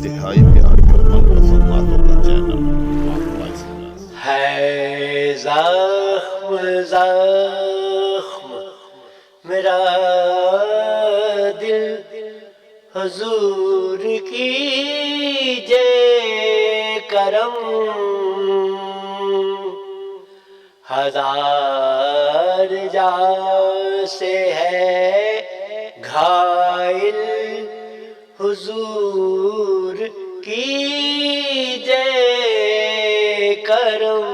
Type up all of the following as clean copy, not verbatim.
انتہائی پیاری اور من پسند باتوں کا چینل ہے زخم زخم میرا دل حضور کی جے کرم، ہزار جا سے ہے گھائل حضور کی جے کرم،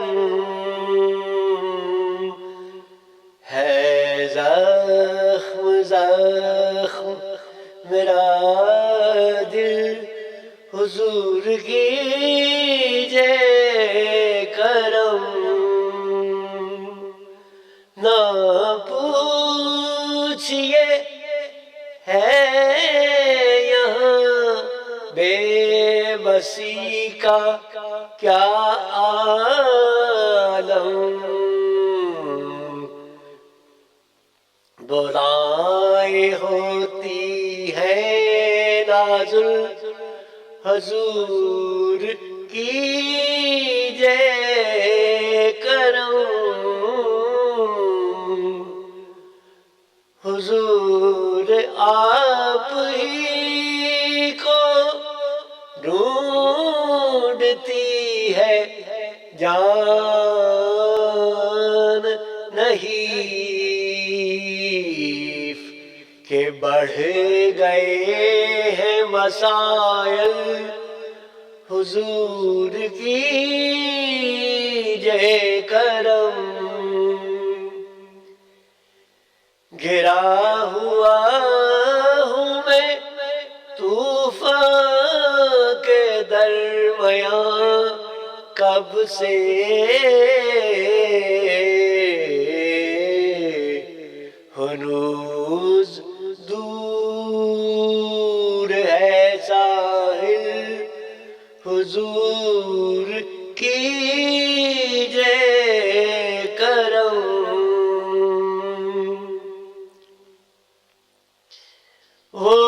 ہے زخم زخم میرا دل حضور کی جے کرم، نہ پوچھئے ہے یہاں بے بسی کا کیا عالم، بلائیں ہوتی ہے نازل حضور کی جے کرم، حضور آپ ہی کو ڈھونڈتی ہے جان، نہیں کہ بڑھ گئے ہیں مسائل حضور کی جے کرم، گرا ہوا ہوں میں طوفان کے درمیان کب سے، ہنوز دور ہے ساحل حضور کی جے کرم، وہ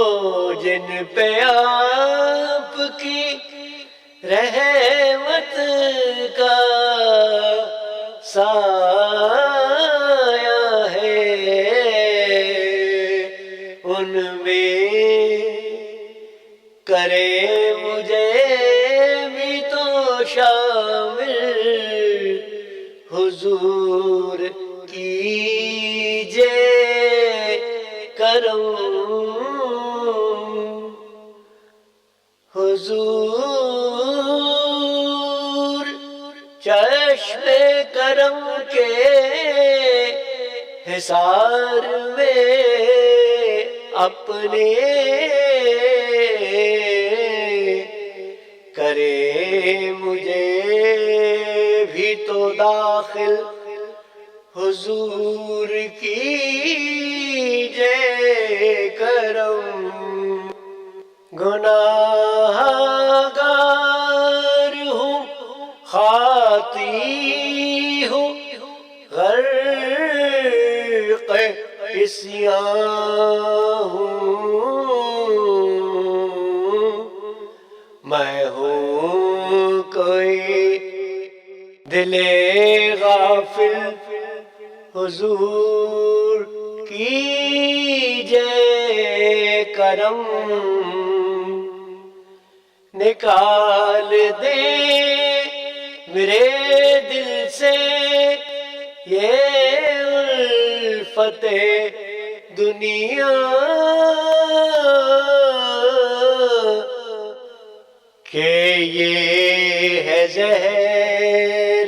جن پہ آپ کی رحمت کا سایہ ہے، ان میں کرے مجھے بھی تو شامل حضور کی جے کرم، حضور چشم کرم کے حصار میں اپنے کرے مجھے بھی تو داخل حضور کی جے کرم، گناہ گار ہوں خاطی ہوں غرق عصیاں ہوں، میں ہوں کوئی دل غافل حضور کی جے کرم، نکال دے میرے دل سے یہ الفت دنیا کہ یہ ہے زہر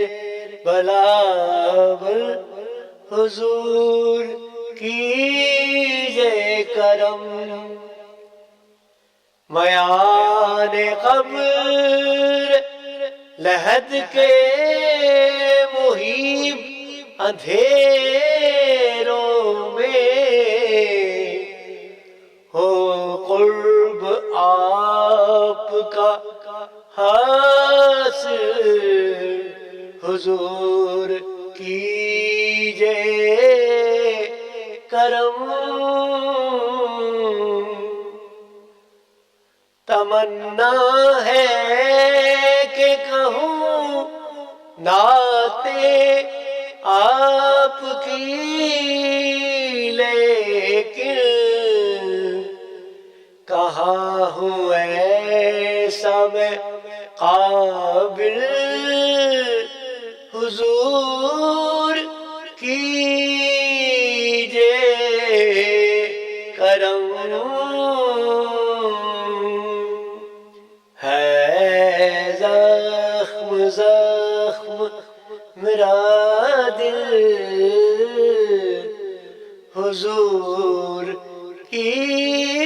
بلاول حضور کی جے کرم، میان قبر لحد کے محیب اندھیروں میں ہو قرب آپ کا حاصل حضور کی جے کرم، تمنا ہے کہ کہوں نعتیں آپ کی، لیکن کہاں ہوں ایسا میں قابل، حضور کیجے کرم، ہے زخم زخم میرا دل، حضور کی